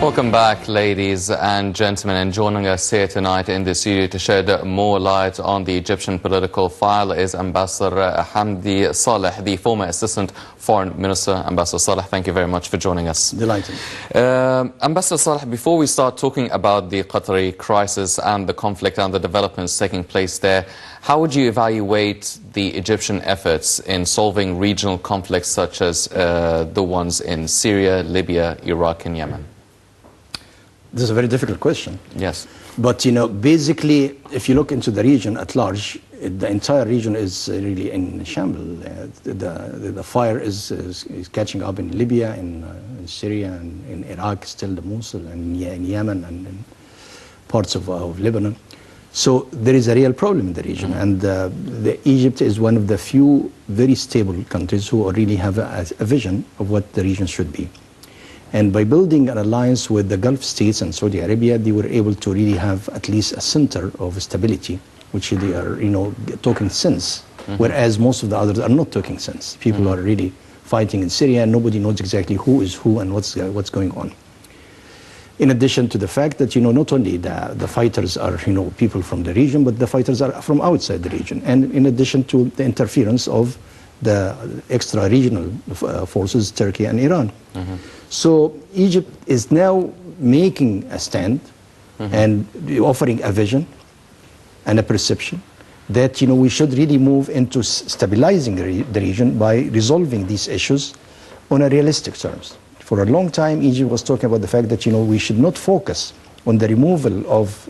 Welcome back, ladies and gentlemen, and joining us here tonight in the studio to shed more light on the Egyptian political file is Ambassador Hamdi Saleh, the former Assistant Foreign Minister. Ambassador Saleh, thank you very much for joining us. Delighted. Ambassador Saleh, before we start talking about the Qatari crisis and the conflict and the developments taking place there, how would you evaluate the Egyptian efforts in solving regional conflicts such as the ones in Syria, Libya, Iraq and Yemen? This is a very difficult question. Yes. But, you know, basically, if you look into the region at large, the entire region is really in shambles. The fire is catching up in Libya, in Syria, and in Iraq, still the Mosul, and in Yemen, and in parts of Lebanon. So there is a real problem in the region. And Egypt is one of the few very stable countries who really have a vision of what the region should be. And by building an alliance with the Gulf states and Saudi Arabia, they were able to really have at least a center of stability, which they are, you know, talking sense, whereas most of the others are not talking sense. People are really fighting in Syria, and nobody knows exactly who is who and what's going on. In addition to the fact that, you know, not only the fighters are, you know, people from the region, but the fighters are from outside the region. And in addition to the interference of the extra-regional forces, Turkey and Iran. So Egypt is now making a stand and offering a vision and a perception that, you know, we should really move into stabilizing the region by resolving these issues on a realistic terms. For a long time, Egypt was talking about the fact that, you know, we should not focus on the removal of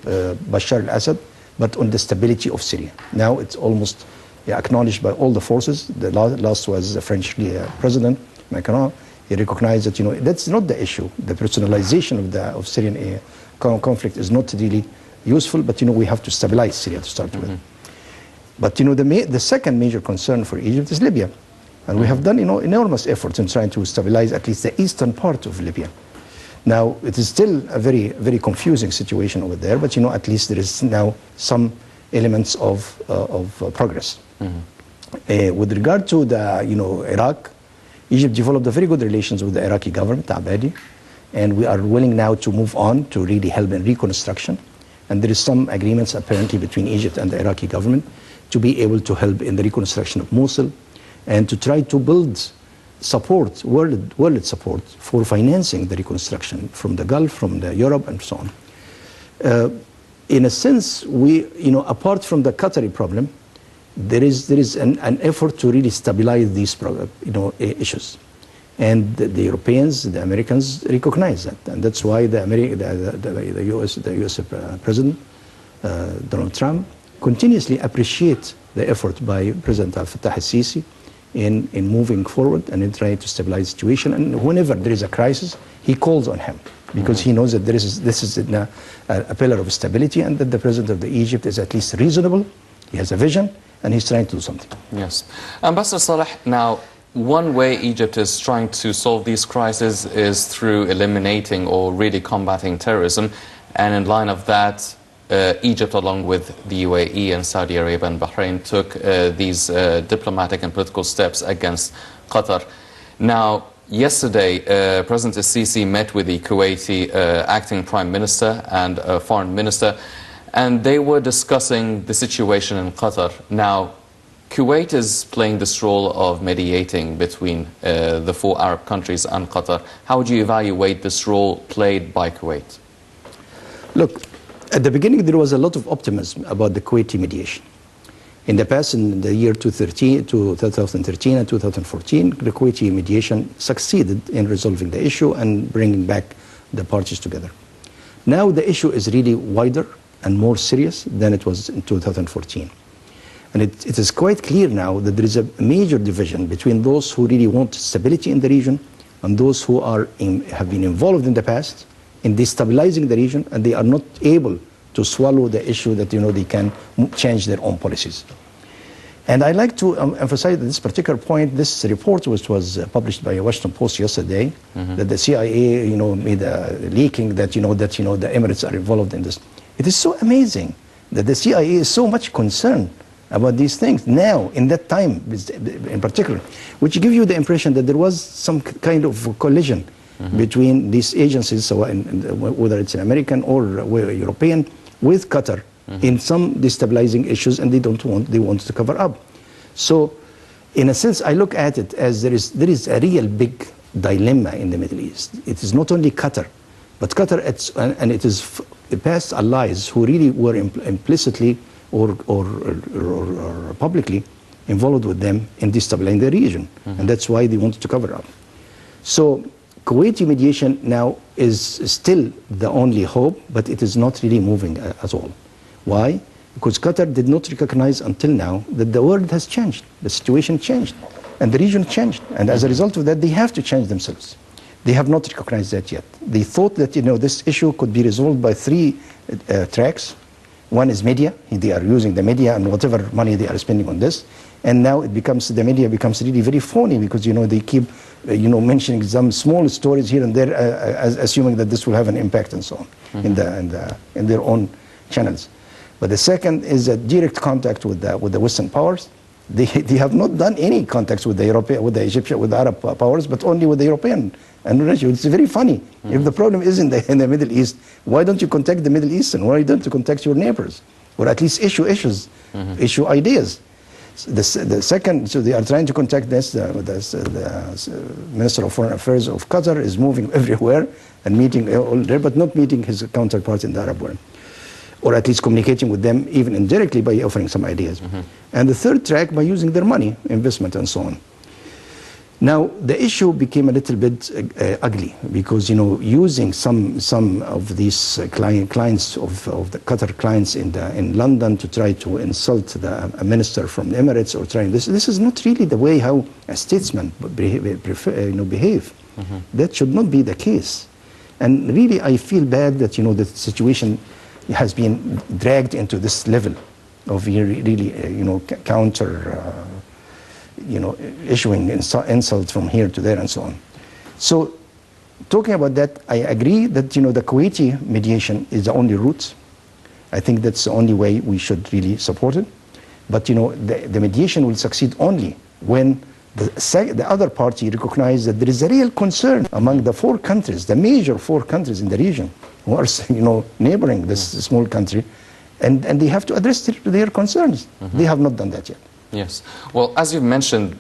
Bashar al-Assad, but on the stability of Syria. Now it's almost acknowledged by all the forces. The last was the French President Macron. He recognized that, you know, that's not the issue. The personalization of Syrian conflict is not really useful, but, you know, we have to stabilize Syria to start with. But, you know, the second major concern for Egypt is Libya. And we have done, you know, enormous efforts in trying to stabilize at least the eastern part of Libya. Now, it is still a very, very confusing situation over there, but, you know, at least there is now some elements of progress. With regard to the, you know, Iraq, Egypt developed a very good relations with the Iraqi government, Abadi, and we are willing now to move on to really help in reconstruction. And there is some agreements apparently between Egypt and the Iraqi government to be able to help in the reconstruction of Mosul and to try to build support, world support for financing the reconstruction from the Gulf, from Europe, and so on. In a sense, we, you know, apart from the Qatari problem, there is an effort to really stabilize these, you know, issues, and the Europeans, the Americans recognize that, and that's why the U.S. President Donald Trump continuously appreciates the effort by President Al-Fattah al-Sisi in moving forward and in trying to stabilize the situation. And whenever there is a crisis, he calls on him because he knows that this is a pillar of stability, and that the President of Egypt is at least reasonable. He has a vision, and he's trying to do something. Yes. Ambassador Saleh, now, one way Egypt is trying to solve these crises is through eliminating or really combating terrorism. And in line of that, Egypt, along with the UAE and Saudi Arabia and Bahrain, took these diplomatic and political steps against Qatar. Now, yesterday, President al-Sisi met with the Kuwaiti acting Prime Minister and Foreign Minister, and they were discussing the situation in Qatar. Now, Kuwait is playing this role of mediating between the four Arab countries and Qatar. How would you evaluate this role played by Kuwait? Look, at the beginning there was a lot of optimism about the Kuwaiti mediation. In the past, in the year 2013 and 2014, the Kuwaiti mediation succeeded in resolving the issue and bringing back the parties together. Now the issue is really wider and more serious than it was in 2014. And it is quite clear now that there is a major division between those who really want stability in the region and those who have been involved in the past in destabilizing the region, and they are not able to swallow the issue that, you know, they can change their own policies. And I'd like to emphasize that this particular point, this report which was published by Washington Post yesterday, that the CIA, you know, made a leaking that, you know, the Emirates are involved in this. It is so amazing that the CIA is so much concerned about these things now, in that time in particular, which gives you the impression that there was some kind of collision between these agencies, so whether it's an American or European, with Qatar in some destabilizing issues, and they want to cover up. So, in a sense, I look at it as there is a real big dilemma in the Middle East. It is not only Qatar, but Qatar and it is the past allies who really were implicitly or publicly involved with them in destabilizing the region, and that's why they wanted to cover up. So Kuwaiti mediation now is still the only hope, but it is not really moving at all. Why? Because Qatar did not recognize until now that the world has changed, the situation changed, and the region changed, and as a result of that, they have to change themselves. They have not recognized that yet. They thought that this issue could be resolved by three tracks. One is media. They are using the media and whatever money they are spending on this. And now the media becomes really very phony because, they keep, mentioning some small stories here and there, assuming that this will have an impact and so on in their own channels. But the second is a direct contact with the Western powers. They have not done any contacts with the European, with the Egyptian, with the Arab powers, but only with the European. And it's very funny. If the problem is in the Middle East, why don't you contact the Middle Eastern? Why don't you contact your neighbors? Or at least issue issues, issue ideas. The second, so they are trying to contact this. The Minister of Foreign Affairs of Qatar is moving everywhere and meeting all there, but not meeting his counterparts in the Arab world. Or at least communicating with them even indirectly by offering some ideas. And the third track by using their money, investment and so on. Now, the issue became a little bit ugly because, using some of these clients of the Qatar clients in London to try to insult a minister from the Emirates or trying this is not really the way how a statesman behave. That should not be the case. And really, I feel bad that, the situation has been dragged into this level of really, counter, issuing insults from here to there and so on. So, talking about that, I agree that, the Kuwaiti mediation is the only route. I think that's the only way we should really support it. But, the mediation will succeed only when the other party recognizes that there is a real concern among the four countries, the major four countries in the region, who are, neighboring this small country, and they have to address their concerns. They have not done that yet. Yes. Well, as you've mentioned,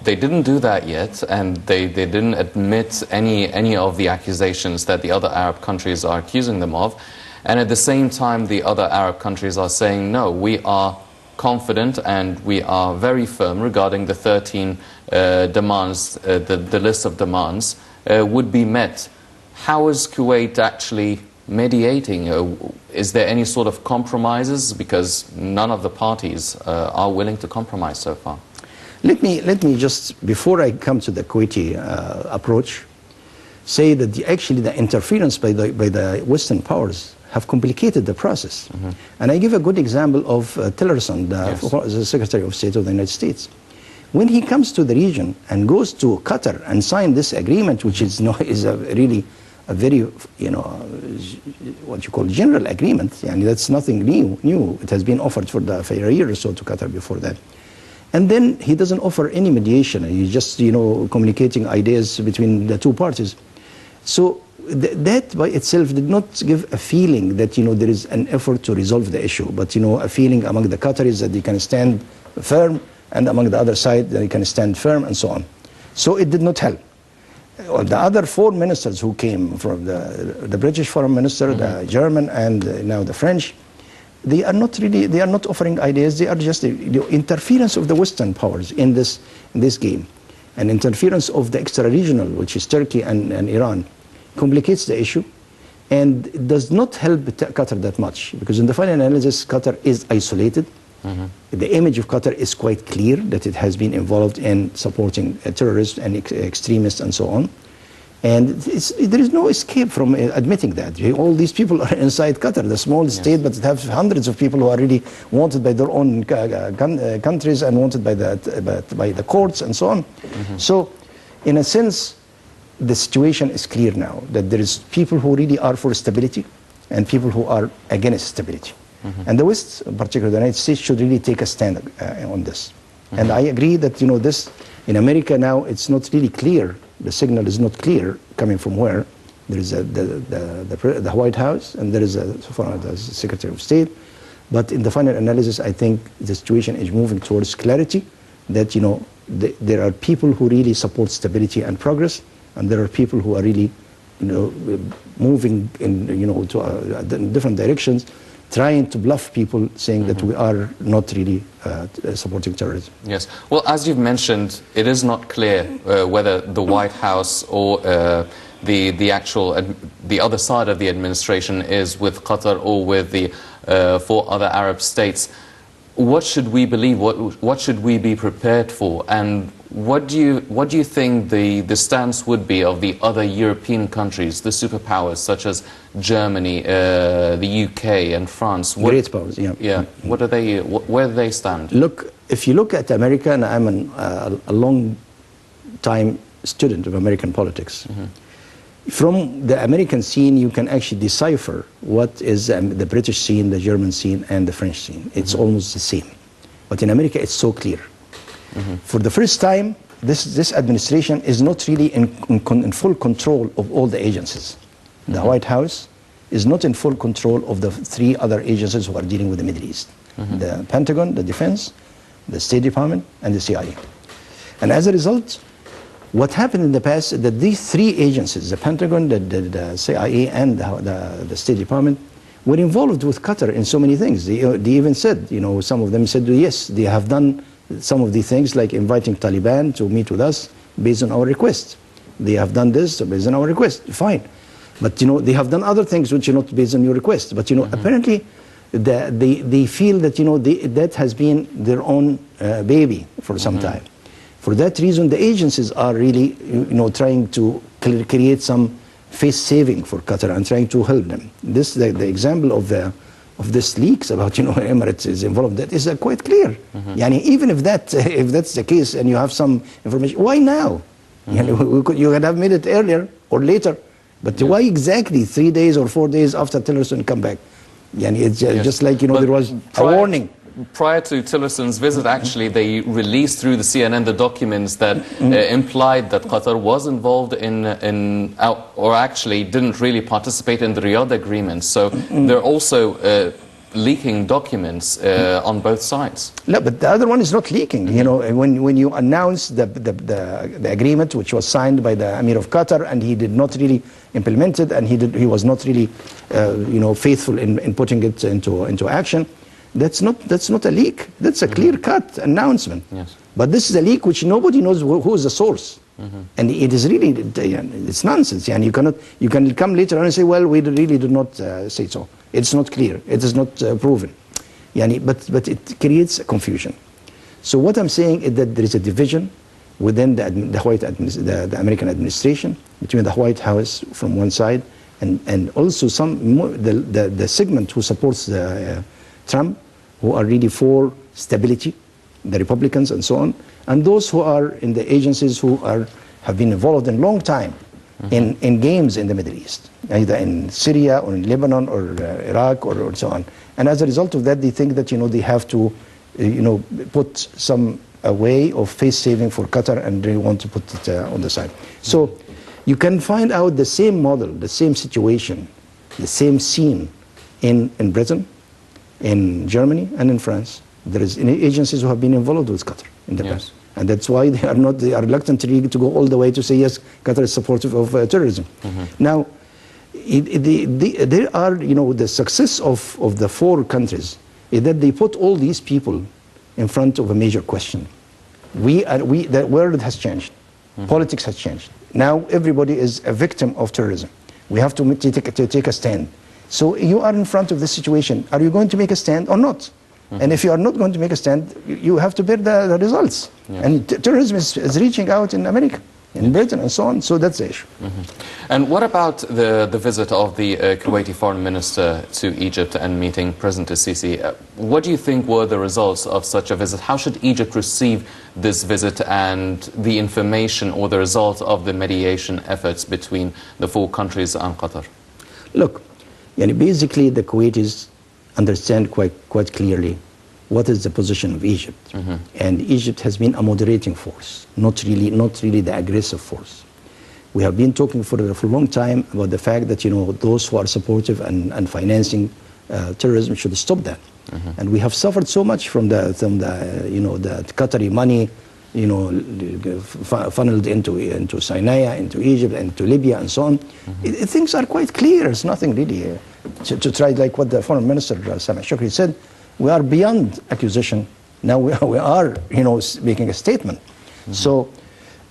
they didn't do that yet, and they didn't admit any of the accusations that the other Arab countries are accusing them of. And at the same time, the other Arab countries are saying, no, we are confident and we are very firm regarding the 13 demands, the list of demands would be met. How is Kuwait actually mediating? Is there any sort of compromises? Because none of the parties are willing to compromise so far. Let me just, before I come to the Kuwaiti approach, say that actually the interference by the Western powers have complicated the process. And I give a good example of Tillerson, the Secretary of State of the United States. When he comes to the region and goes to Qatar and signs this agreement, which is really a very, what you call general agreement, and that's nothing new. It has been offered for a year or so to Qatar before that. And then he doesn't offer any mediation. He's just, communicating ideas between the two parties. So that by itself did not give a feeling that, there is an effort to resolve the issue, but, a feeling among the Qataris that they can stand firm, and among the other side that they can stand firm, and so on. So it did not help. The other four ministers who came from the British foreign minister, the German, and now the French, they are not offering ideas. They are just the interference of the Western powers in this game, and interference of the extra-regional, which is Turkey and Iran, complicates the issue, and it does not help Qatar that much, because in the final analysis, Qatar is isolated. The image of Qatar is quite clear that it has been involved in supporting terrorists and extremists and so on. And there is no escape from admitting that. All these people are inside Qatar, the small state, but it has hundreds of people who are really wanted by their own countries and wanted by the courts and so on. So, in a sense, the situation is clear now, that there is people who really are for stability and people who are against stability. And the West, particularly the United States, should really take a stand on this. And I agree that, this, in America now, it's not really clear the signal is not clear coming from where. There is the White House, and there is the Secretary of State. But in the final analysis, I think the situation is moving towards clarity, that, you know, there are people who really support stability and progress, and there are people who are really, you know, moving in, you know, to different directions, trying to bluff people, saying that we are not really supporting terrorism. Yes. Well, as you've mentioned, it is not clear whether the White House or the other side of the administration is with Qatar or with the 4 other Arab states. What should we believe? What should we be prepared for? And what do you think the stance would be of the other European countries, the superpowers such as Germany, the UK, and France? Great powers, yeah. Yeah. What are they? Where do they stand? Look, if you look at America, and I'm a long time student of American politics. From the American scene, you can actually decipher what is the British scene, the German scene, and the French scene. It's almost the same. But in America, it's so clear. For the first time, this administration is not really in full control of all the agencies. The White House is not in full control of the 3 other agencies who are dealing with the Middle East. The Pentagon, the Defense, the State Department, and the CIA. And as a result, what happened in the past is that these 3 agencies, the Pentagon, the CIA, and the State Department, were involved with Qatar in so many things. They even said, you know, some of them said, yes, they have done some of the things like inviting Taliban to meet with us based on our request. They have done this based on our request. Fine. But, you know, they have done other things which are not based on your request. But, you know, apparently they feel that, you know, that has been their own baby for some time. For that reason, the agencies are really, you know, trying to create some face saving for Qatar and trying to help them. This the example of this leaks about, you know, Emirates is involved. That is quite clear. Yani, even if that's the case, and you have some information, why now? Yani, you could have made it earlier or later, but why exactly 3 days or 4 days after Tillerson come back? Yani, it's just like, you know, there was a warning. Prior to Tillerson's visit, actually, they released through the CNN the documents that implied that Qatar was involved or actually didn't really participate in the Riyadh agreement. So they're also leaking documents on both sides. No, but the other one is not leaking. You know, when you announce the agreement, which was signed by the Emir of Qatar, and he did not really implement it, and he was not really, you know, faithful in putting it into action. That's not a leak. That's a clear-cut announcement. Yes. But this is a leak which nobody knows who is the source, and it is really it's nonsense. And you can come later on and say, well, we really did not say so. It's not clear. It is not proven. But it creates confusion. So what I'm saying is that there is a division within the American administration, between the White House from one side and also the segment who supports Trump, who are really for stability, the Republicans and so on, and those who are in the agencies who have been involved in a long time in games in the Middle East, either in Syria or in Lebanon or Iraq or so on. And as a result of that, they think that, you know, they have to, you know, put some way of face saving for Qatar, and they want to put it on the side. So you can find out the same model, the same situation, the same scene in Britain, in Germany, and in France. There is agencies who have been involved with Qatar in the past. And that's why they are reluctant to go all the way to say, yes, Qatar is supportive of terrorism. Now, there are, you know, the success of the 4 countries is that they put all these people in front of a major question. The world has changed. Politics has changed. Now everybody is a victim of terrorism. We have to take a stand. So you are in front of this situation. Are you going to make a stand or not? And if you are not going to make a stand, you have to bear the results. And terrorism is reaching out in America, in Britain, and so on. So that's the issue. And what about the visit of the Kuwaiti foreign minister to Egypt and meeting President Sisi? What do you think were the results of such a visit? How should Egypt receive this visit and the information or the result of the mediation efforts between the 4 countries and Qatar? Look, basically the Kuwaitis understand quite clearly what is the position of Egypt. And Egypt has been a moderating force, not really the aggressive force. We have been talking for a long time about the fact that, you know, those who are supportive and financing terrorism should stop that. And we have suffered so much from the you know, the Qatari money, you know, funneled into Sinai, into Egypt, into Libya, and so on. Things are quite clear. It's nothing really to try, like what the Foreign Minister Sameh Shukri said. We are beyond accusation. Now we are, you know, making a statement. So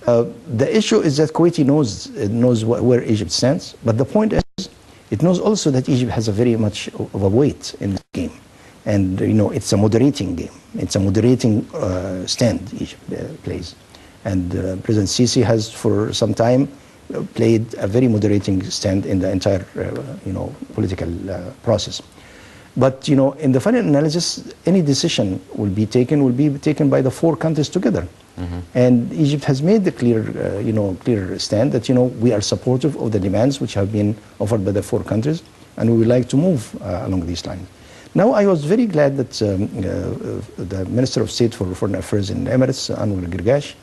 the issue is that Kuwaiti knows where Egypt stands, but the point is, it knows also that Egypt has a very much of a weight in the game. And, you know, it's a moderating game. It's a moderating stand Egypt plays. And President Sisi has, for some time, played a very moderating stand in the entire, you know, political process. But, you know, in the final analysis, any decision will be taken by the four countries together. And Egypt has made the clear, you know, clear stand that, you know, we are supportive of the demands which have been offered by the four countries, and we would like to move along these lines. Now, I was very glad that the Minister of State for Foreign Affairs in the Emirates, Anwar Girgash,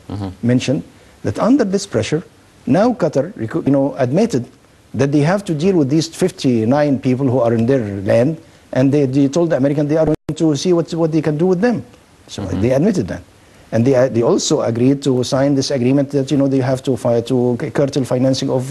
mentioned that under this pressure, now Qatar, you know, admitted that they have to deal with these 59 people who are in their land, and they told the Americans they are going to see what they can do with them. So they admitted that. And they also agreed to sign this agreement that, you know, they have to curtail financing of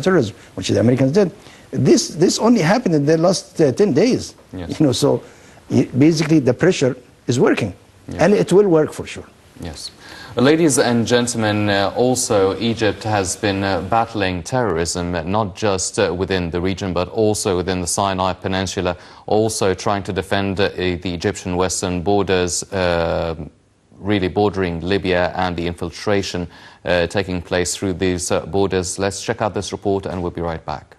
terrorism, which the Americans did. This only happened in the last 10 days. Yes. You know, so basically the pressure is working, and it will work for sure. Yes. Ladies and gentlemen, also Egypt has been battling terrorism, not just within the region, but also within the Sinai Peninsula, also trying to defend the Egyptian western borders, really bordering Libya, and the infiltration taking place through these borders. Let's check out this report and we'll be right back.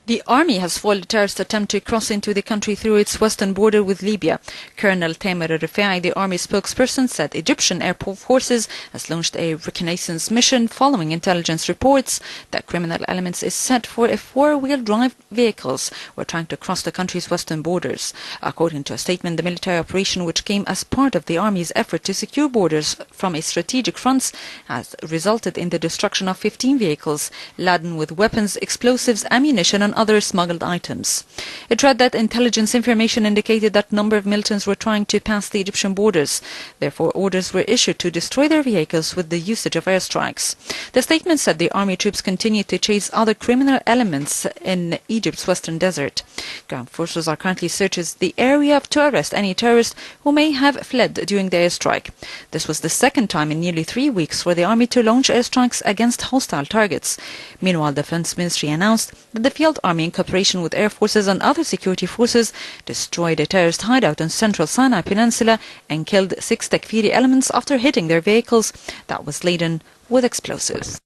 The army has foiled a terrorist attempt to cross into the country through its western border with Libya. Colonel Tamer Rifai, the army spokesperson, said Egyptian air forces has launched a reconnaissance mission following intelligence reports that criminal elements is set for a four-wheel drive vehicles were trying to cross the country's western borders. According to a statement, the military operation, which came as part of the army's effort to secure borders from a strategic front, has resulted in the destruction of 15 vehicles laden with weapons, explosives, ammunition, and other smuggled items. It read that intelligence information indicated that a number of militants were trying to pass the Egyptian borders. Therefore, orders were issued to destroy their vehicles with the usage of airstrikes. The statement said the army troops continued to chase other criminal elements in Egypt's western desert. Ground forces are currently searching the area to arrest any terrorists who may have fled during the airstrike. This was the second time in nearly 3 weeks for the army to launch airstrikes against hostile targets. Meanwhile, the Defense Ministry announced that the field army, in cooperation with air forces and other security forces, destroyed a terrorist hideout in central Sinai Peninsula and killed 6 Takfiri elements after hitting their vehicles that was laden with explosives.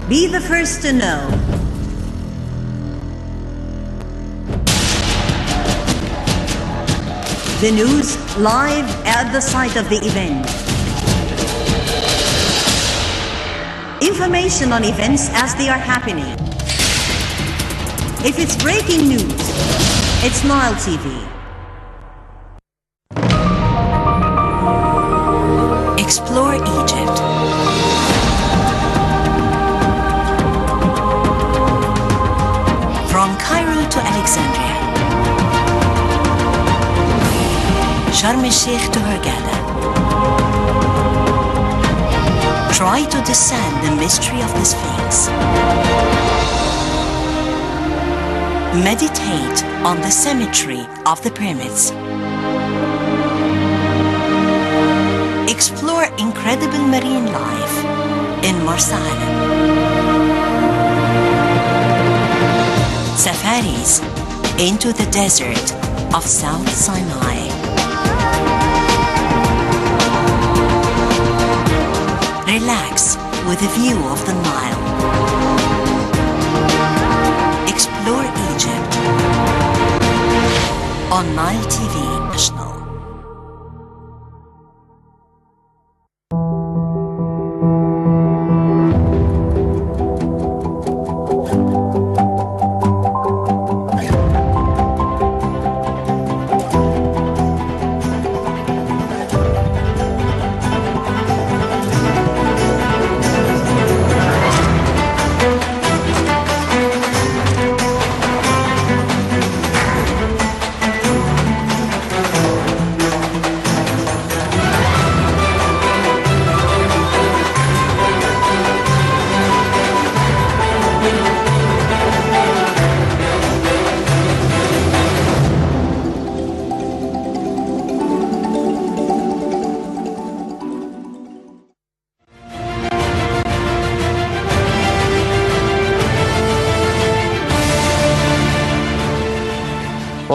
Be the first to know. The news live at the site of the event. Information on events as they are happening. If it's breaking news, it's Nile TV. Explore Egypt. From Cairo to Alexandria. Sharm el-Sheikh to Hurghada. Try to discern the mystery of the Sphinx. Meditate on the symmetry of the pyramids. Explore incredible marine life in Marsa Alam. Safaris into the desert of South Sinai. Relax with a view of the Nile. Explore Egypt on Nile TV National.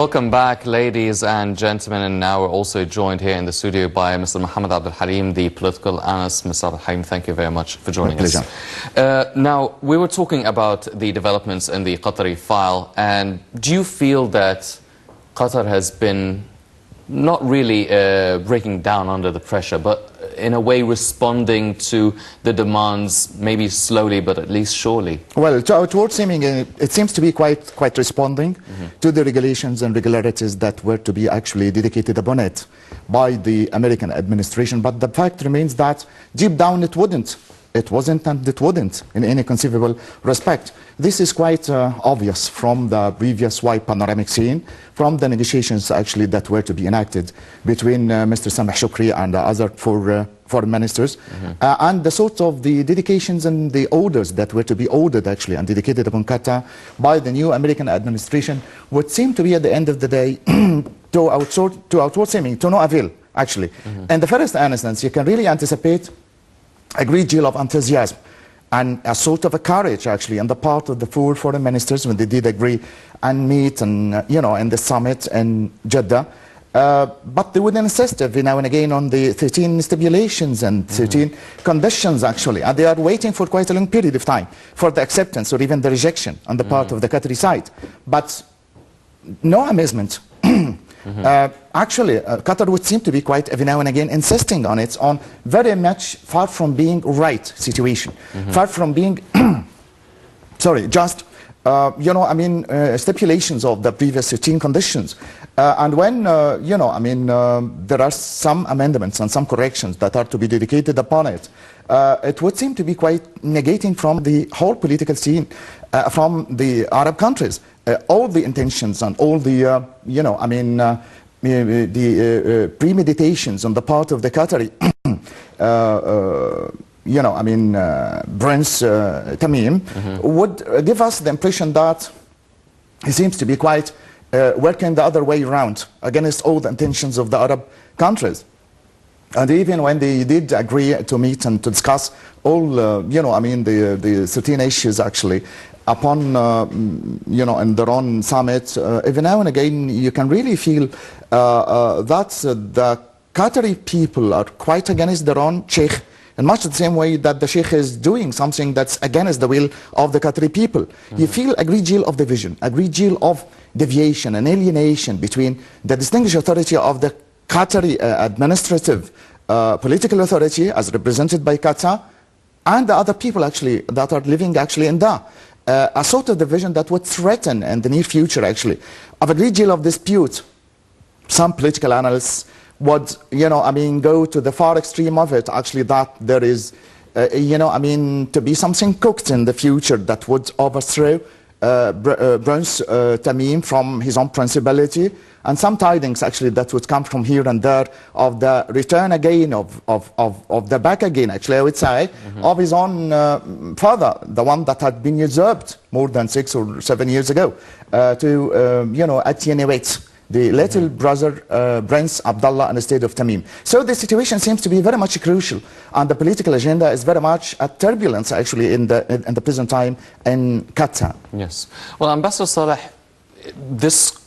Welcome back, ladies and gentlemen, and now we're also joined here in the studio by Mr. محمد عبدالحليم, the political analyst. Mr. Abdulhalim, thank you very much for joining us. Now, we were talking about the developments in the Qatari file, and do you feel that Qatar has been not really breaking down under the pressure, but in a way responding to the demands, maybe slowly, but at least surely? Well, towards seeming, it seems to be quite responding to the regulations and regularities that were to be actually dedicated upon it by the American administration. But the fact remains that deep down it wouldn't. It wasn't and it wouldn't in any conceivable respect. This is quite obvious from the previous wide panoramic scene, from the negotiations actually that were to be enacted between Mr. Sameh Shukri and the other foreign ministers, and the sort of the dedications and the orders that were to be ordered actually and dedicated upon Qatar by the new American administration would seem to be at the end of the day to outward seeming, to no avail actually. In the first instance, you can really anticipate a great deal of enthusiasm and a sort of a courage actually on the part of the four foreign ministers when they did agree and meet and in the summit in Jeddah, but they would insist every now and again on the 13 stipulations and 13 conditions actually, and they are waiting for quite a long period of time for the acceptance or even the rejection on the part of the Qatari side, but no amazement. Actually, Qatar would seem to be quite every now and again insisting on its own very much far from being right situation, far from being, sorry, just, stipulations of the previous 13 conditions. And when, there are some amendments and some corrections that are to be dedicated upon it, it would seem to be quite negating from the whole political scene, from the Arab countries. All the intentions and all the, the premeditations on the part of the Qatari, Prince Tamim, would give us the impression that he seems to be quite working the other way around against all the intentions of the Arab countries. And even when they did agree to meet and to discuss all, the 13 issues actually, upon, in their own summit, every now and again you can really feel that the Qatari people are quite against their own sheikh, in much the same way that the sheikh is doing something that's against the will of the Qatari people. You feel a great deal of division, a great deal of deviation and alienation between the distinguished authority of the Qatari administrative political authority as represented by Qatar and the other people actually that are living actually in the a sort of division that would threaten in the near future actually of a great deal of dispute. Some political analysts would, go to the far extreme of it actually, that there is, to be something cooked in the future that would overthrow Prince Tamim from his own principality, and some tidings actually that would come from here and there of the return again of the back again actually, I would say, of his own father, the one that had been usurped more than 6 or 7 years ago, to attenuate the little brother Prince Abdullah in the state of Tamim. So the situation seems to be very much crucial, and the political agenda is very much a turbulence actually in the present time in Qatar. Yes. Well, Ambassador Saleh, this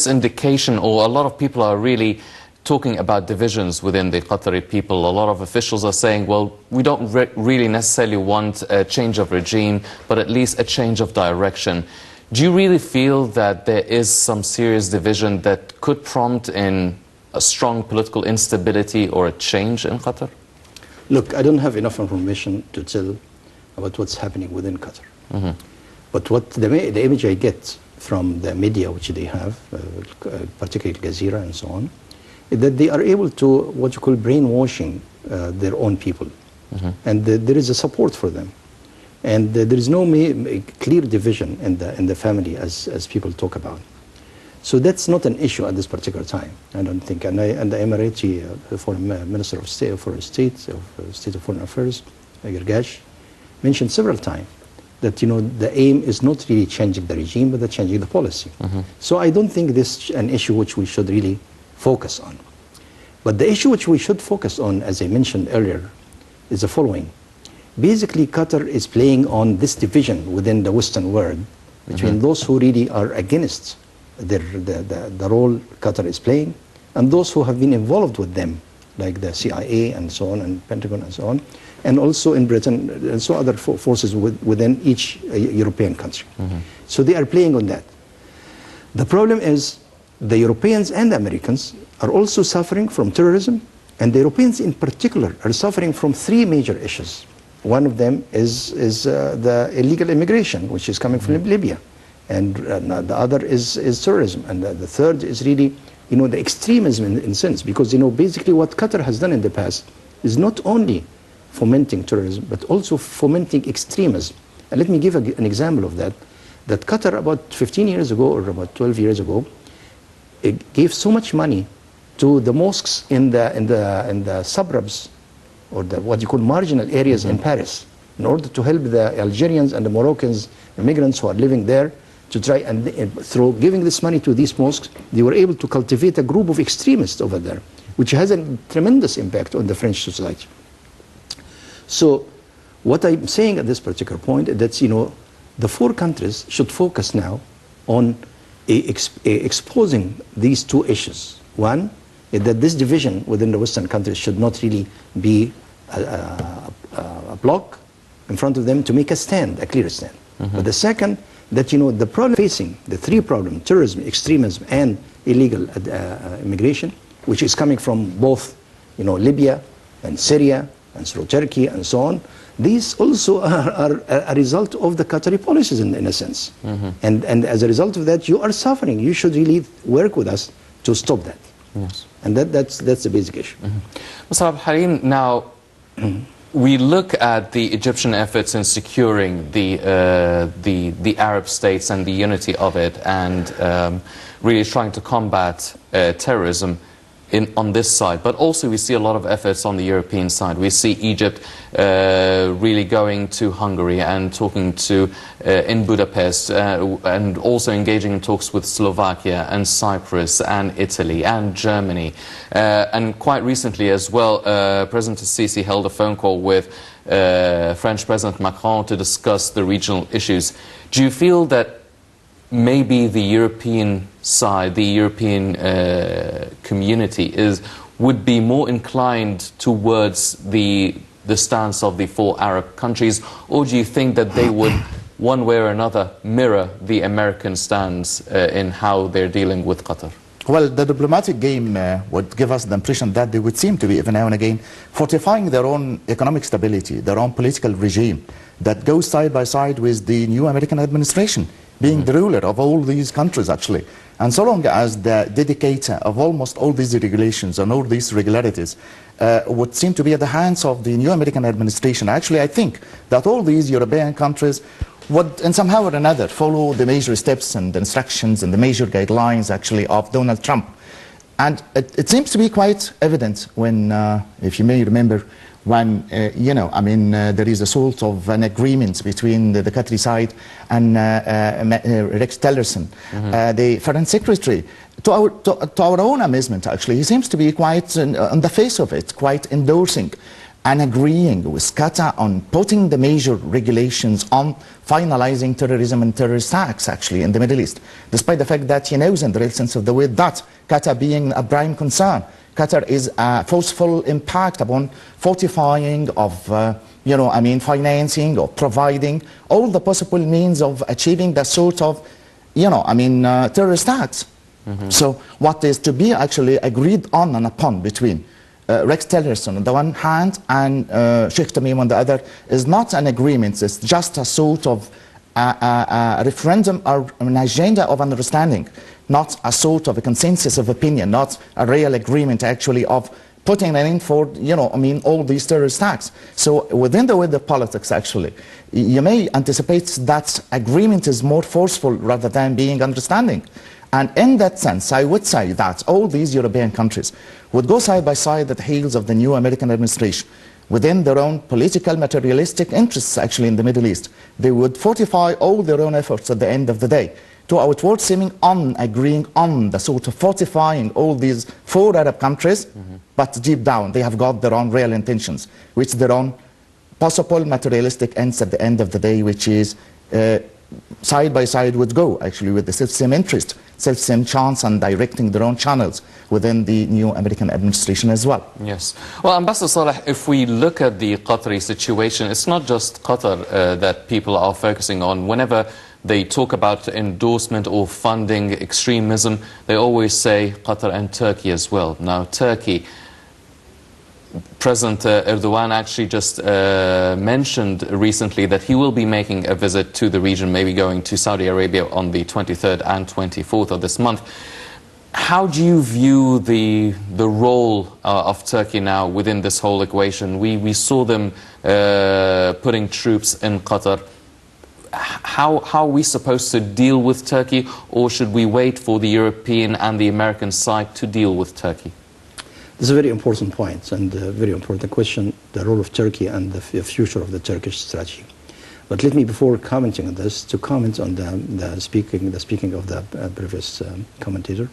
indication, or a lot of people are really talking about divisions within the Qatari people. A lot of officials are saying, well, we don't really necessarily want a change of regime, but at least a change of direction. Do you really feel that there is some serious division that could prompt in a strong political instability or a change in Qatar? Look, I don't have enough information to tell about what's happening within Qatar. But what the image I get from the media which they have, particularly Al Jazeera and so on, is that they are able to, what you call, brainwashing their own people. And there is a support for them. And there is no clear division in the family as people talk about. So that's not an issue at this particular time, I don't think. And the Emirati Foreign Minister of State of Foreign Affairs, Girgash, mentioned several times that the aim is not really changing the regime, but changing the policy. So I don't think this is an issue which we should really focus on. But the issue which we should focus on, as I mentioned earlier, is the following. Basically, Qatar is playing on this division within the Western world between those who really are against the role Qatar is playing, and those who have been involved with them, like the CIA and so on, and Pentagon and so on, and also in Britain, and so other forces within each European country. So they are playing on that. The problem is the Europeans and the Americans are also suffering from terrorism, and the Europeans in particular are suffering from three major issues. One of them is the illegal immigration, which is coming from Libya, and the other is terrorism, and the third is really, you know, the extremism in sense, because, you know, basically what Qatar has done in the past is not only fomenting terrorism, but also fomenting extremism. And let me give an example of that. That Qatar about 15 years ago, or about 12 years ago, it gave so much money to the mosques in the suburbs, or what you call marginal areas in Paris, in order to help the Algerians and the Moroccans, immigrants who are living there, to try and through giving this money to these mosques, they were able to cultivate a group of extremists over there, which has a tremendous impact on the French society. So what I'm saying at this particular point is that, you know, the four countries should focus now on exposing these two issues. One is that this division within the Western countries should not really be a block in front of them to make a stand, a clear stand. But the second, that, you know, the problem facing, the three problems, terrorism, extremism, and illegal immigration, which is coming from both, you know, Libya and Syria and through Turkey and so on, these also are a result of the Qatari policies in a sense. And as a result of that, you are suffering. You should really work with us to stop that. Yes. And that's the basic issue. Mr. Abdalhalim, now we look at the Egyptian efforts in securing the Arab states and the unity of it, and really trying to combat terrorism on this side, but also we see a lot of efforts on the European side. We see Egypt really going to Hungary and talking to in Budapest, and also engaging in talks with Slovakia and Cyprus and Italy and Germany. And quite recently as well, President Sisi held a phone call with French President Macron to discuss the regional issues. Do you feel that maybe the European side, the European community would be more inclined towards the stance of the four Arab countries, or do you think that they would, one way or another, mirror the American stance in how they're dealing with Qatar? Well, the diplomatic game would give us the impression that they would seem to be, even now and again, fortifying their own economic stability, their own political regime that goes side by side with the new American administration, being the ruler of all these countries, actually. And so long as the dedicator of almost all these regulations and all these regularities would seem to be at the hands of the new American administration, actually, I think that all these European countries would, in somehow or another, follow the major steps and instructions and the major guidelines, actually, of Donald Trump. And it seems to be quite evident when, if you may remember, when, you know, I mean, there is a sort of an agreement between the Qatari side and Rex Tillerson, the foreign secretary. To our own amazement, actually, he seems to be quite, on the face of it, quite endorsing and agreeing with Qatar on putting the major regulations on finalizing terrorism and terrorist acts, actually, in the Middle East, despite the fact that he knows in the real sense of the word that Qatar being a prime concern, Qatar is a forceful impact upon fortifying of, you know, I mean, financing or providing all the possible means of achieving the sort of, you know, I mean, terrorist acts. So what is to be actually agreed on and upon between Rex Tillerson on the one hand and Sheikh Tamim on the other is not an agreement. It's just a sort of a referendum or an agenda of understanding, not a sort of a consensus of opinion, not a real agreement actually of putting an end for, you know, I mean, all these terrorist acts. So within the world of politics, actually, you may anticipate that agreement is more forceful rather than being understanding. And in that sense, I would say that all these European countries would go side by side at the heels of the new American administration within their own political, materialistic interests, actually, in the Middle East. They would fortify all their own efforts at the end of the day to outward seeming on agreeing on the sort of fortifying all these four Arab countries, but deep down they have got their own real intentions, which their own possible materialistic ends at the end of the day, which is side by side would go, actually, with the same interest, self-same chance and directing their own channels within the new American administration as well. Yes. Well, Ambassador Saleh, if we look at the Qatari situation, it's not just Qatar that people are focusing on. Whenever they talk about endorsement or funding extremism, they always say Qatar and Turkey as well. Now, Turkey, President Erdogan actually just mentioned recently that he will be making a visit to the region, maybe going to Saudi Arabia on the 23rd and 24th of this month. How do you view the role of Turkey now within this whole equation? We saw them putting troops in Qatar. How are we supposed to deal with Turkey, or should we wait for the European and the American side to deal with Turkey? This is a very important point and a very important question, the role of Turkey and the future of the Turkish strategy. But let me, before commenting on this, to comment on the speaking of the previous commentator.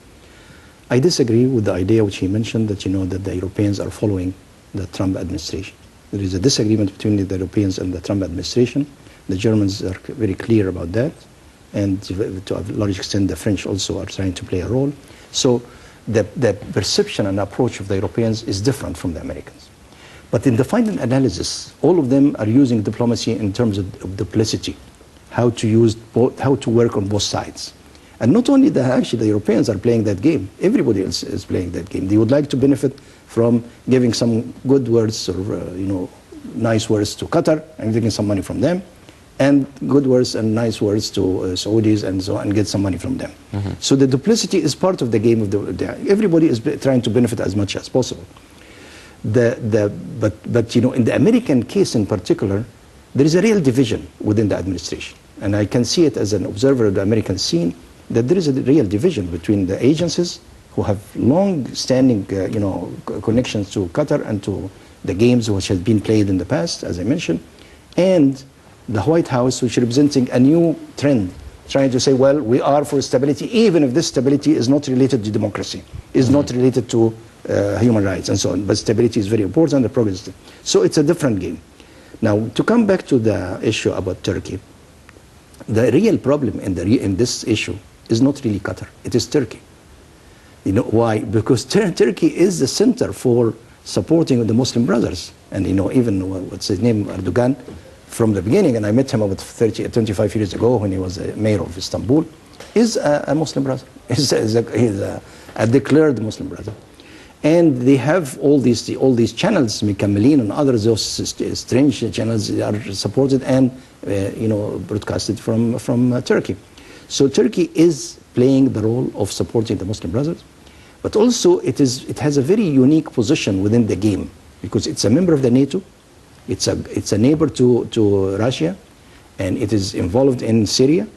I disagree with the idea which he mentioned that, that the Europeans are following the Trump administration. There is a disagreement between the Europeans and the Trump administration. The Germans are very clear about that, and to a large extent the French also are trying to play a role. So the perception and approach of the Europeans is different from the Americans. But in the final analysis, all of them are using diplomacy in terms of duplicity, how to work on both sides. And not only that, actually the Europeans are playing that game. Everybody else is playing that game. They would like to benefit from giving some good words or nice words to Qatar and getting some money from them, and good words and nice words to Saudis and so on, and get some money from them. Mm-hmm. So the duplicity is part of the game of everybody is trying to benefit as much as possible. But in the American case in particular, there is a real division within the administration, and I can see it as an observer of the American scene that there is a real division between the agencies who have long-standing connections to Qatar and to the games which have been played in the past, as I mentioned, and the White House, which is representing a new trend, trying to say, well, we are for stability, even if this stability is not related to democracy, is not related to human rights and so on. But stability is very important, the progress. So it's a different game. Now, to come back to the issue about Turkey, the real problem in this issue is not really Qatar, it is Turkey. You know why? Because Turkey is the center for supporting the Muslim brothers. And even, what's his name, Erdogan, from the beginning, and I met him about 25 years ago when he was a mayor of Istanbul, is a Muslim brother. He's a declared Muslim brother. And they have all these channels, Mikamelin and others, those strange channels are supported and broadcasted from Turkey. So Turkey is playing the role of supporting the Muslim brothers, but also it has a very unique position within the game because it's a member of the NATO, it's a neighbor to Russia, and it is involved in Syria,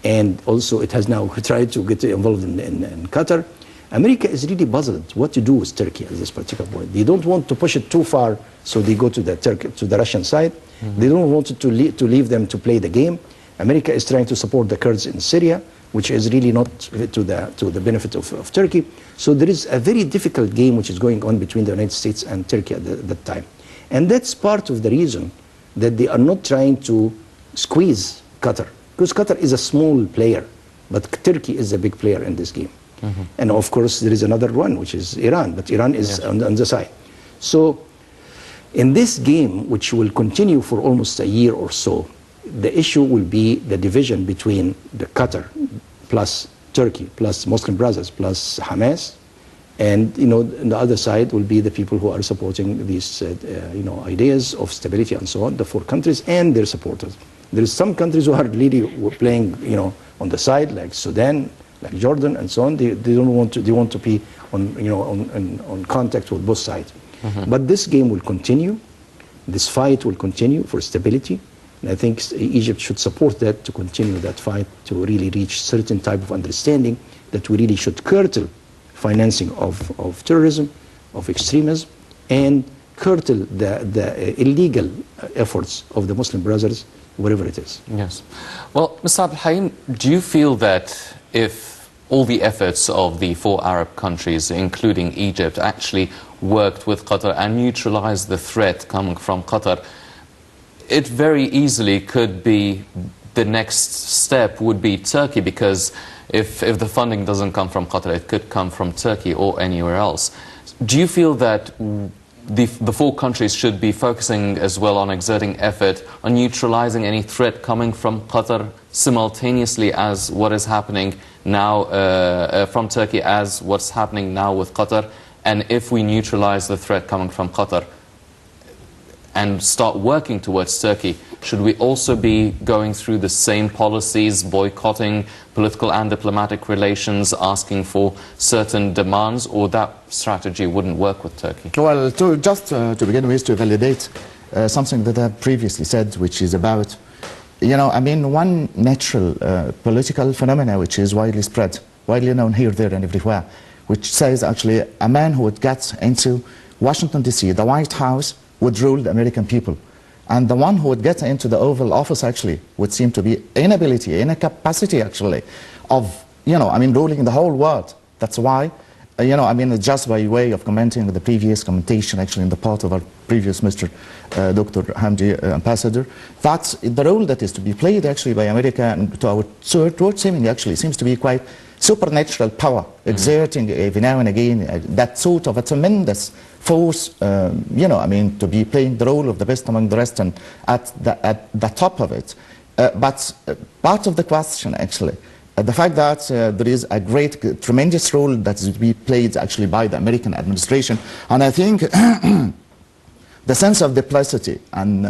and also it has now tried to get involved in Qatar. America is really puzzled what to do with Turkey at this particular point. They don't want to push it too far, so they go to the Russian side. Mm-hmm. They don't want to leave them to play the game. America is trying to support the Kurds in Syria, which is really not to the benefit of Turkey. So there is a very difficult game which is going on between the United States and Turkey at that time. And that's part of the reason that they are not trying to squeeze Qatar, because Qatar is a small player, but Turkey is a big player in this game. Mm-hmm. And of course there is another one, which is Iran, but Iran is on the side. So in this game, which will continue for almost a year or so, the issue will be the division between the Qatar plus Turkey plus Muslim brothers plus Hamas, and on the other side will be the people who are supporting these ideas of stability and so on, the four countries and their supporters. There is some countries who are really playing on the side, like Sudan, like Jordan and so on. They don't want to. They want to be on contact with both sides. Mm-hmm. But this game will continue. This fight will continue for stability. And I think Egypt should support that, to continue that fight, to really reach certain type of understanding that we really should curtail financing of terrorism, of extremism, and curtail the illegal efforts of the Muslim brothers, wherever it is. Yes. Well, Mr. Abdelhaim, do you feel that if all the efforts of the four Arab countries, including Egypt, actually worked with Qatar and neutralized the threat coming from Qatar, it very easily could be the next step would be Turkey, because if the funding doesn't come from Qatar, it could come from Turkey or anywhere else. Do you feel that the four countries should be focusing as well on exerting effort on neutralizing any threat coming from Qatar simultaneously as what is happening now from Turkey as what's happening now with Qatar? And if we neutralize the threat coming from Qatar and start working towards Turkey, should we also be going through the same policies, boycotting political and diplomatic relations, asking for certain demands, or that strategy wouldn't work with Turkey? Well, to begin with, to validate something that I previously said, which is about, you know, I mean, one natural political phenomena which is widely spread, widely known here, there, and everywhere, which says actually a man who would get into Washington, D.C., the White House, would rule the American people. And the one who would get into the Oval Office actually would seem to be inability, incapacity actually of, you know, I mean, ruling the whole world. That's why, you know, I mean, just by way of commenting the previous commentation actually in the part of our previous Mr. Dr. Hamdi Ambassador, that the role that is to be played actually by America and towards him actually seems to be quite supernatural power, exerting every now and again that sort of a tremendous force, you know, I mean, to be playing the role of the best among the rest and at the top of it. But part of the question, actually, the fact that there is a great, tremendous role that is to be played actually by the American administration, and I think the sense of duplicity and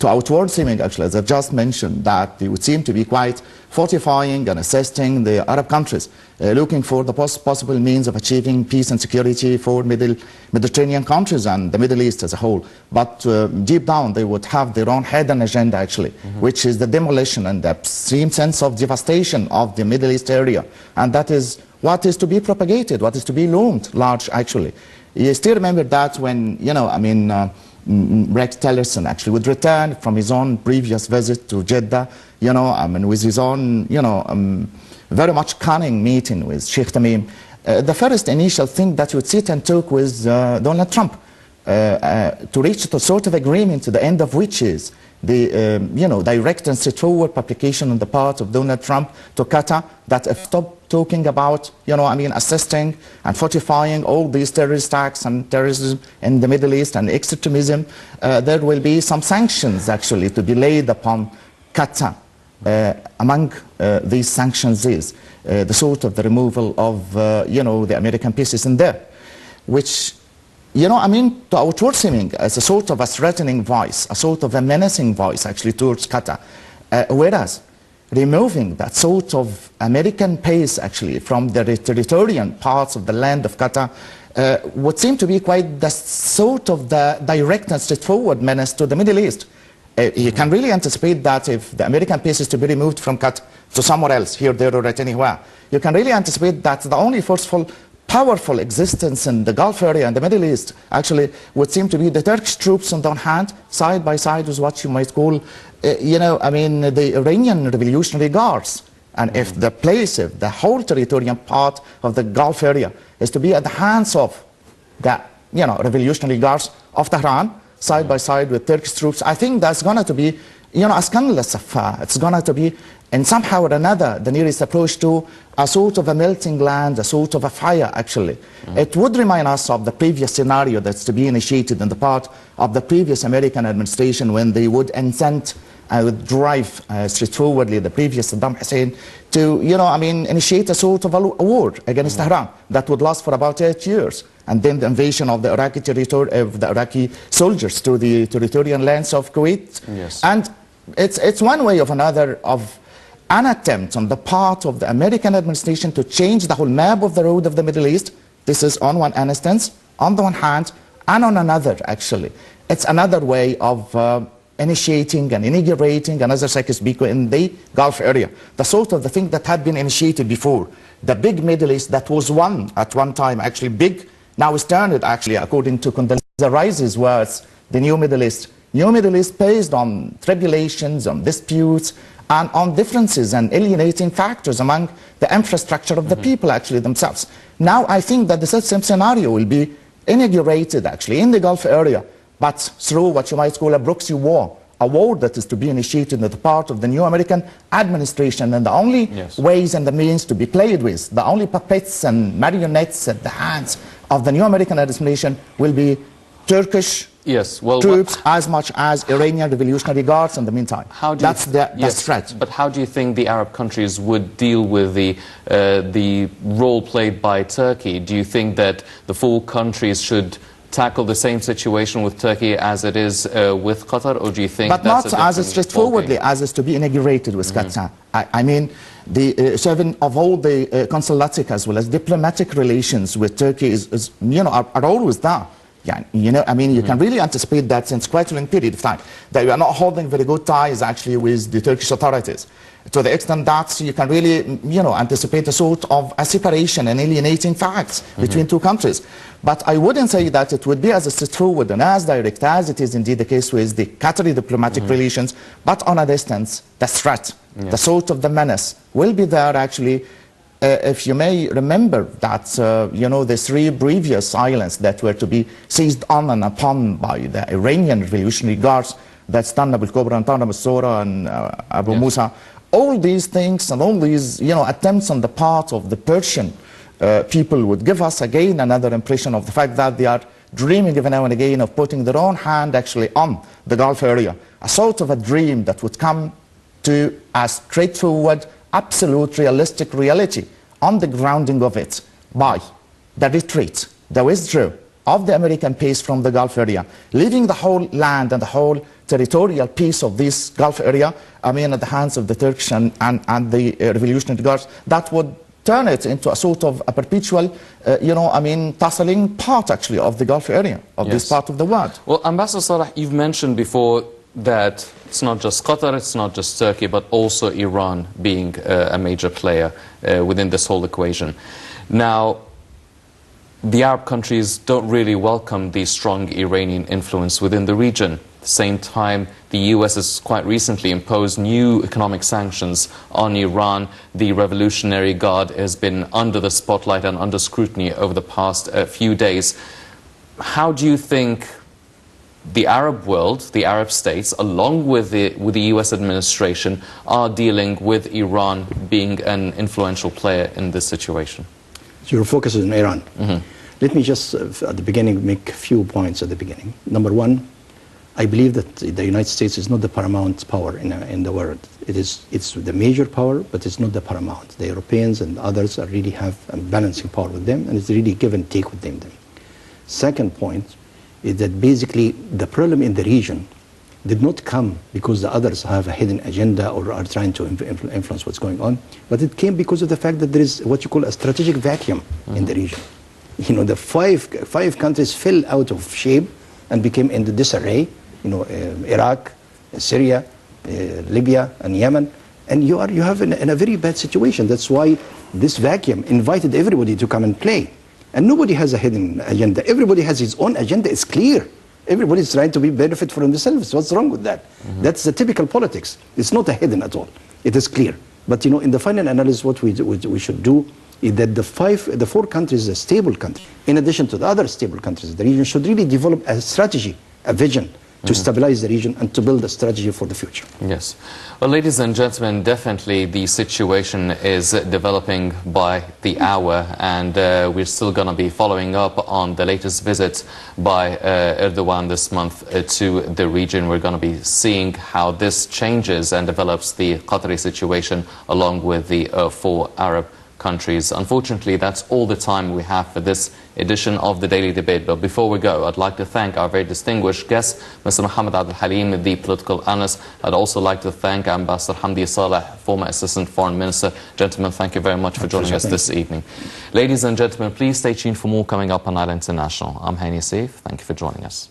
to outward seeming, actually, as I've just mentioned, that they would seem to be quite fortifying and assisting the Arab countries, looking for the possible means of achieving peace and security for Mediterranean countries and the Middle East as a whole. But deep down, they would have their own hidden agenda, actually, which is the demolition and the extreme sense of devastation of the Middle East area. And that is what is to be propagated, what is to be loomed large, actually. You still remember that when, you know, I mean, Rex Tillerson actually would return from his own previous visit to Jeddah, you know, I mean, with his own, you know, very much cunning meeting with Sheikh Tamim. The first initial thing that he would sit and talk with Donald Trump to reach to sort of agreement, to the end of which is the, you know, direct and straightforward publication on the part of Donald Trump to Qatar that if stop talking about, you know, I mean, assisting and fortifying all these terrorist attacks and terrorism in the Middle East and extremism, there will be some sanctions actually to be laid upon Qatar. Among these sanctions is the sort of the removal of, you know, the American bases in there, which, you know, I mean, to outward seeming as a sort of a threatening voice, a sort of a menacing voice actually towards Qatar, whereas removing that sort of American base actually from the territorial parts of the land of Qatar would seem to be quite the sort of the direct and straightforward menace to the Middle East. You can really anticipate that if the American base is to be removed from Qatar to somewhere else, here, there, or anywhere, you can really anticipate that the only forceful, powerful existence in the Gulf area and the Middle East actually would seem to be the Turkish troops on the one hand, side by side with what you might call, you know, I mean, the Iranian Revolutionary Guards. And if the place, if the whole territorial part of the Gulf area is to be at the hands of the, you know, Revolutionary Guards of Tehran, side by side with Turkish troops, I think that's going to be, you know, a scandalous affair. It's going to be, in somehow or another, the nearest approach to a sort of a melting land, a sort of a fire, actually. It would remind us of the previous scenario that's to be initiated in the part of the previous American administration when they would incent and would drive straightforwardly the previous Saddam Hussein to, you know, I mean, initiate a sort of a war against Tehran that would last for about 8 years. And then the invasion of the Iraqi territory, of the Iraqi soldiers to the territorial lands of Kuwait. Yes. And it's one way or another of an attempt on the part of the American administration to change the whole map of the road of the Middle East. This is on one instance, on the one hand, and on another, actually. It's another way of initiating and inaugurating another cycle speaker in the Gulf area. The sort of the thing that had been initiated before. The big Middle East that was at one time actually big, now is turned actually, according to Condoleezza Rice's words, the new Middle East. New Middle East based on tribulations, on disputes, and on differences and alienating factors among the infrastructure of the people actually themselves. Now I think that the same scenario will be inaugurated actually in the Gulf area, but through what you might call a proxy war a war that is to be initiated on the part of the new American administration, and the only ways and the means to be played with, the only puppets and marionettes at the hands of the new American administration will be Turkish troops as much as Iranian Revolutionary Guards in the meantime. That's the threat. But how do you think the Arab countries would deal with the role played by Turkey? Do you think that the four countries should tackle the same situation with Turkey as it is with Qatar, or do you think but that's not as straightforwardly as is to be inaugurated with Qatar? I mean, the serving of all the consulatic as well as diplomatic relations with Turkey is are always there. Yeah, I mean, you can really anticipate that since quite a long period of time, that we are not holding very good ties actually with the Turkish authorities. To the extent that you can really, anticipate a sort of a separation and alienating facts between two countries. But I wouldn't say that it would be as straightforward and as direct as it is indeed the case with the Qatari diplomatic relations, but on a distance, the threat, the sort of the menace will be there actually. If you may remember that, the three previous islands that were to be seized on and upon by the Iranian Revolutionary Guards, that's Tanab al-Kubra and Tanab al-Sura and Abu Musa, all these things and all these, attempts on the part of the Persian people would give us again another impression of the fact that they are dreaming every now and again of putting their own hand actually on the Gulf area. A sort of a dream that would come to a straightforward, absolute realistic reality on the grounding of it by the retreat, the withdrawal of the American base from the Gulf area, leaving the whole land and the whole territorial piece of this Gulf area, I mean, at the hands of the Turkish and the Revolutionary Guards, that would turn it into a sort of a perpetual, tussling part actually of the Gulf area, of this part of the world. Well, Ambassador Saleh, you've mentioned before that it's not just Qatar, it's not just Turkey, but also Iran being a major player within this whole equation. Now, the Arab countries don't really welcome the strong Iranian influence within the region. At the same time, the US has quite recently imposed new economic sanctions on Iran. The Revolutionary Guard has been under the spotlight and under scrutiny over the past few days. How do you think the Arab world, the Arab states, along with the US administration, are dealing with Iran being an influential player in this situation? So your focus is on Iran. Let me just, at the beginning, make a few points at the beginning. Number one, I believe that the United States is not the paramount power in the world. It's the major power, but it's not the paramount. The Europeans and others really have a balancing power with them, and it's really give and take with them. Second point is that basically the problem in the region did not come because the others have a hidden agenda or are trying to influence what's going on, but it came because of the fact that there is what you call a strategic vacuum in the region. The five countries fell out of shape and became in the disarray. Iraq, Syria, Libya, and Yemen, and you have in a very bad situation. That's why this vacuum invited everybody to come and play. And nobody has a hidden agenda. Everybody has his own agenda. It's clear. Everybody is trying to benefit from themselves. What's wrong with that? That's the typical politics. It's not a hidden at all. It is clear. But in the final analysis, what we should do is that the four countries, a stable country, in addition to the other stable countries in the region, should really develop a strategy, a vision, to stabilize the region and to build a strategy for the future. Yes. Well, ladies and gentlemen, definitely the situation is developing by the hour, and we're still going to be following up on the latest visit by Erdogan this month to the region. We're going to be seeing how this changes and develops the Qatari situation along with the four Arab countries. Unfortunately, that's all the time we have for this edition of the Daily Debate. But before we go, I'd like to thank our very distinguished guest, Mr. محمد Abdulhalim, the political analyst. I'd also like to thank Ambassador Hamdi Saleh, former Assistant Foreign Minister. Gentlemen, thank you very much for joining us this evening. Ladies and gentlemen, please stay tuned for more coming up on Nile International. I'm Hani Saif. Thank you for joining us.